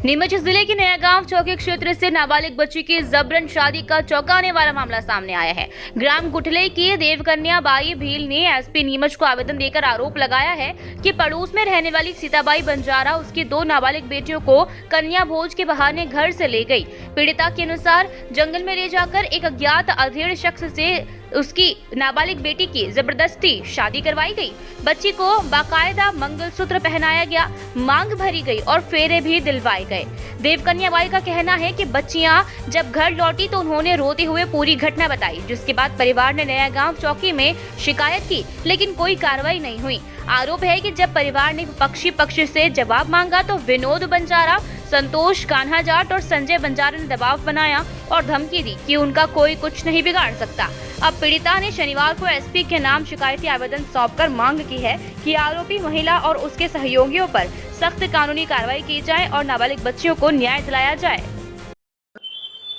नीमच जिले के नया गांव चौकी क्षेत्र से नाबालिग बच्ची की जबरन शादी का चौंकाने वाला मामला सामने आया है। ग्राम गुठले की देवकन्या बाई भील ने एसपी नीमच को आवेदन देकर आरोप लगाया है कि पड़ोस में रहने वाली सीताबाई बंजारा उसकी 2 नाबालिग बेटियों को कन्या भोज के बहाने घर से ले गई। पीड़िता के अनुसार जंगल में ले जाकर एक अज्ञात अधेड़ शख्स से उसकी नाबालिग बेटी की जबरदस्ती शादी करवाई गई। बच्ची को बाकायदा मंगलसूत्र पहनाया गया, मांग भरी गई और फेरे भी दिलवाए गए। देवकन्या बाई का कहना है कि बच्चियां जब घर लौटी तो उन्होंने रोते हुए पूरी घटना बताई, जिसके बाद परिवार ने नया गांव चौकी में शिकायत की, लेकिन कोई कार्रवाई नहीं हुई। आरोप है कि जब परिवार ने विपक्षी पक्ष से जवाब मांगा तो विनोद बंजारा, संतोष कान्हा जाट और संजय बंजारा ने दबाव बनाया और धमकी दी कि उनका कोई कुछ नहीं बिगाड़ सकता। अब पीड़िता ने शनिवार को एसपी के नाम शिकायती आवेदन सौंपकर मांग की है कि आरोपी महिला और उसके सहयोगियों पर सख्त कानूनी कार्रवाई की जाए और नाबालिग बच्चियों को न्याय दिलाया जाए।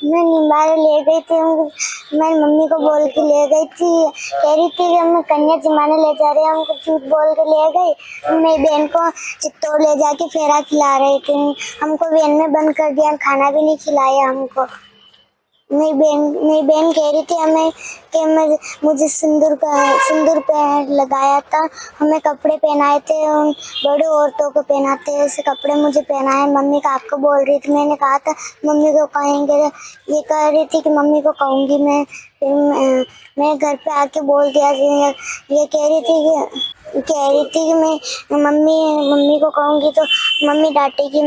मैं निम्बारे ले गई थी, मैं मम्मी को बोल के ले गई थी, कह रही थी कि हम कन्या जमाने ले जा रहे हैं, हमको झूठ बोल के ले गई। मेरी बहन को चित्तौड़ ले जाके फेरा खिला रही थी, हमको वैन में बंद कर दिया, खाना भी नहीं खिलाया हमको। मेरी बहन कह रही थी हमें कि मुझे सिंदूर पे लगाया था, हमें कपड़े पहनाए थे, बड़ी औरतों को पहनाते हैं ऐसे कपड़े मुझे पहनाए। मम्मी का आपको बोल रही थी, मैंने कहा था मम्मी को कहेंगे, ये कह रही थी कि मम्मी को कहूँगी मैं। फिर मैं घर पे आके बोल दिया, ये कह रही थी कि मैं मम्मी को कहूँगी तो मम्मी डांटेगी।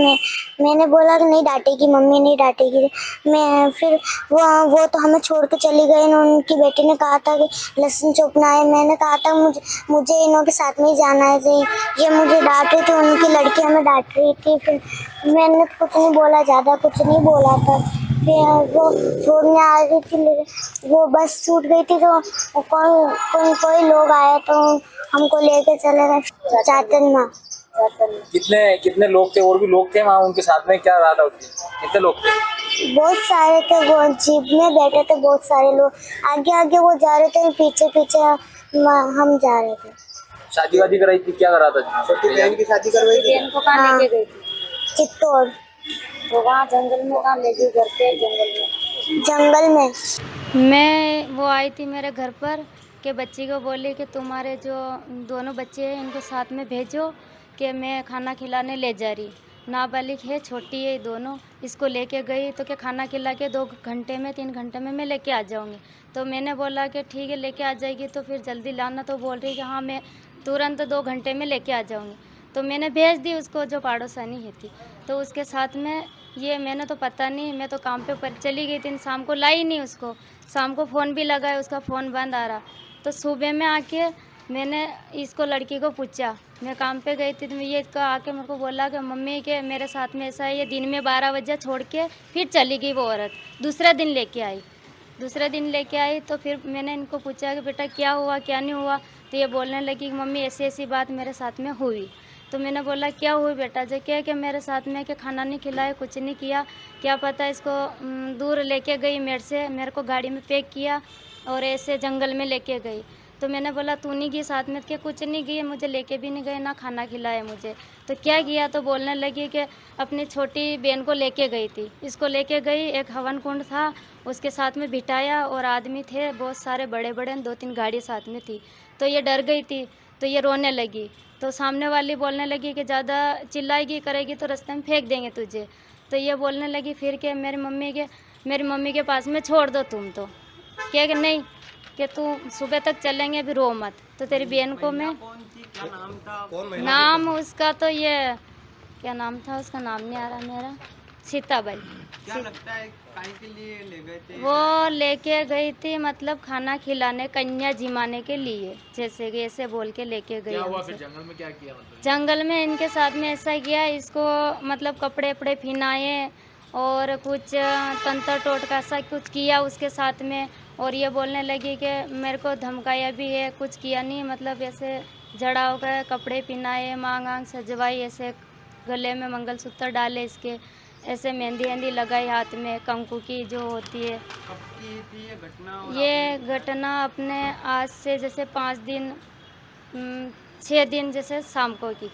मैंने बोला कि नहीं डांटेगी, मम्मी नहीं डांटेगी। मैं फिर वो तो हमें छोड़ के चली गई। उनकी बेटी ने कहा था कि लहसुन चोपना है, मैंने कहा था मुझे इनों के साथ में ही जाना है। ये मुझे डांट रही थी, उनकी लड़की हमें डांट रही थी। फिर मैंने कुछ नहीं बोला, ज़्यादा कुछ नहीं बोला था। फिर वो छोड़ने आ रही थी, वो बस छूट गई थी तो कोई लोग आए तो हमको लेके चले गए चातन माँ। कितने लोग थे? और भी लोग थे वहाँ उनके साथ में? क्या रहा था? कितने लोग थे? बहुत सारे थे, वो जीप में बैठे थे बहुत सारे लोग। आगे आगे वो जा रहे थे, पीछे पीछे हम जा रहे थे। शादी वादी कराई थी? क्या करा था? छोटी बहन की शादी करवाई थी। बहन को कहाँ लेके गई थी? चित्तौड़। तो वहाँ जंगल में कहाँ ले गई? घर पे जंगल में। मैं वो आई थी मेरे घर पर कि बच्ची को बोली कि तुम्हारे जो दोनों बच्चे हैं इनको साथ में भेजो कि मैं खाना खिलाने ले जा रही। नाबालिग है, छोटी है दोनों, इसको लेके गई तो क्या खाना खिला के 2 घंटे में 3 घंटे में मैं लेके आ जाऊंगी। तो मैंने बोला कि ठीक है लेके आ जाएगी तो फिर जल्दी लाना। तो बोल रही कि हाँ मैं तुरंत 2 घंटे में लेके आ जाऊंगी। तो मैंने भेज दी उसको, जो पड़ोसनी है थी, तो उसके साथ में ये मैंने तो पता नहीं, मैं तो काम पे पर चली गई थी, शाम को लाई नहीं उसको। शाम को फ़ोन भी लगाया, उसका फ़ोन बंद आ रहा। तो सुबह में आके मैंने इसको लड़की को पूछा, मैं काम पे गई थी तो ये इसका आके मेरे को बोला कि मम्मी के मेरे साथ में ऐसा है, ये दिन में 12 बजे छोड़ के फिर चली गई वो औरत। दूसरे दिन लेके आई तो फिर मैंने इनको पूछा कि बेटा क्या हुआ क्या नहीं हुआ। तो ये बोलने लगी कि मम्मी ऐसी ऐसी बात मेरे साथ में हुई। तो मैंने बोला क्या हुई बेटा? जो क्या कि मेरे साथ में कि खाना नहीं खिलाया, कुछ नहीं किया, क्या पता इसको दूर लेके गई मेरे को गाड़ी में पैक किया और ऐसे जंगल में लेके गई। तो मैंने बोला तू नहीं गई साथ में? कि कुछ नहीं गई, मुझे लेके भी नहीं गए, ना खाना खिलाया मुझे। तो क्या किया? तो बोलने लगी कि अपनी छोटी बहन को लेके गई थी, इसको लेके गई, एक हवन कुंड था उसके साथ में बिठाया और आदमी थे बहुत सारे बड़े बड़े, 2-3 गाड़ी साथ में थी। तो ये डर गई थी तो ये रोने लगी। तो सामने वाली बोलने लगी कि ज़्यादा चिल्लाएगी करेगी तो रास्ते में फेंक देंगे तुझे। तो ये बोलने लगी फिर कि मेरी मम्मी के पास में छोड़ दो तुम। तो क्या कि नहीं कि तू सुबह तक चलेंगे, अभी रो मत। तो तेरी बहन को मैं नाम उसका तो ये क्या नाम था, उसका नाम नहीं आ रहा मेरा, सीताबाई। क्या लगता है काहे के लिए ले गए थे? वो लेके गई थी मतलब खाना खिलाने, कन्या जिमाने के लिए, जैसे कि ऐसे बोल के लेके गई। क्या हुआ फिर जंगल में? क्या किया? मतलब जंगल में इनके साथ में ऐसा किया, इसको मतलब कपड़े वपड़े पहनाए और कुछ तंत्र टोटका सा कुछ किया उसके साथ में। और ये बोलने लगी कि मेरे को धमकाया भी है, कुछ किया नहीं, मतलब ऐसे जड़ा हो गए, कपड़े पहनाए, मांग आंग सजवाई, ऐसे गले में मंगलसूत्र डाले इसके, ऐसे मेहंदी लगाई हाथ में, कंकु की जो होती है। कब की थी ये घटना? ये घटना अपने आज से जैसे 5 दिन 6 दिन जैसे शाम को की।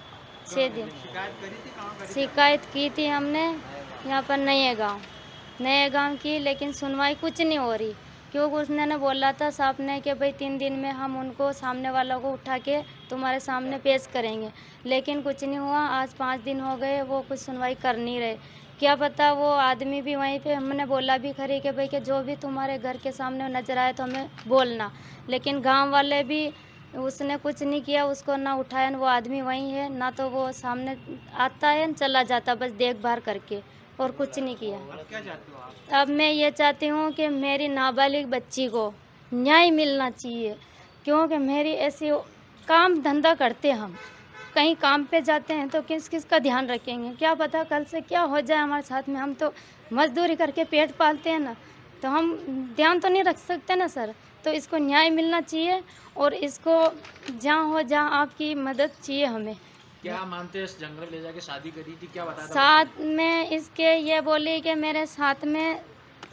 6 दिन। शिकायत करी थी, कहाँ करी थी? शिकायत की थी हमने यहाँ पर नए गांव की, लेकिन सुनवाई कुछ नहीं हो रही। क्योंकि उसने ने बोला था साहब ने कि भाई 3 दिन में हम उनको सामने वालों को उठा के तुम्हारे सामने पेश करेंगे, लेकिन कुछ नहीं हुआ। आज 5 दिन हो गए, वो कुछ सुनवाई कर नहीं रहे। क्या पता वो आदमी भी वहीं पे, हमने बोला भी खरी कि भाई कि जो भी तुम्हारे घर के सामने नजर आए तो हमें बोलना, लेकिन गांव वाले भी, उसने कुछ नहीं किया, उसको ना उठाया, वो आदमी वहीं है, ना तो वो सामने आता है, चला जाता बस देखभाल करके, और कुछ नहीं किया। अब क्या चाहते हो आप? अब मैं ये चाहती हूँ कि मेरी नाबालिग बच्ची को न्याय मिलना चाहिए, क्योंकि मेरी ऐसी काम धंधा करते हम, कहीं काम पे जाते हैं तो किस किस का ध्यान रखेंगे, क्या पता कल से क्या हो जाए हमारे साथ में। हम तो मजदूरी करके पेट पालते हैं ना, तो हम ध्यान तो नहीं रख सकते ना सर। तो इसको न्याय मिलना चाहिए, और इसको जहाँ हो जहाँ आपकी मदद चाहिए हमें। क्या मानते हैं इस जंगल में ले जाके शादी करी थी, क्या बताया था? साथ में इसके ये बोली कि मेरे साथ में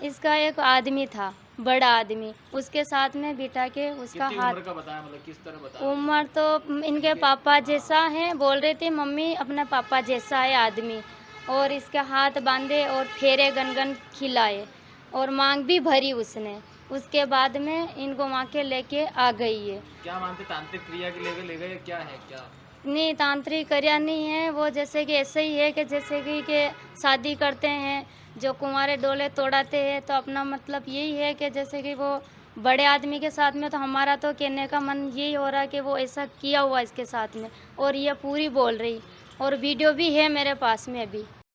इसका एक आदमी था, बड़ा आदमी, उसके साथ में बिठा के उसका कितनी हाथ, उम्र का बताया, मतलब किस तरह बताया? उम्र तो इनके पापा जैसा है, बोल रही थी मम्मी अपने पापा जैसा है आदमी, और इसके हाथ बांधे और फेरे गनगन खिलाए और मांग भी भरी उसने। उसके बाद में इनको वहाँ के लेके आ गई है। क्या मानते, तांत्रिक क्रिया के ले गए क्या है क्या? नहीं, तांत्रिक क्रिया नहीं है वो, जैसे कि ऐसे ही है कि जैसे कि शादी करते हैं, जो कुंवारे डोले तोड़ाते हैं, तो अपना मतलब यही है कि जैसे कि वो बड़े आदमी के साथ में, तो हमारा तो कहने का मन यही हो रहा है कि वो ऐसा किया हुआ इसके साथ में, और ये पूरी बोल रही, और वीडियो भी है मेरे पास में अभी।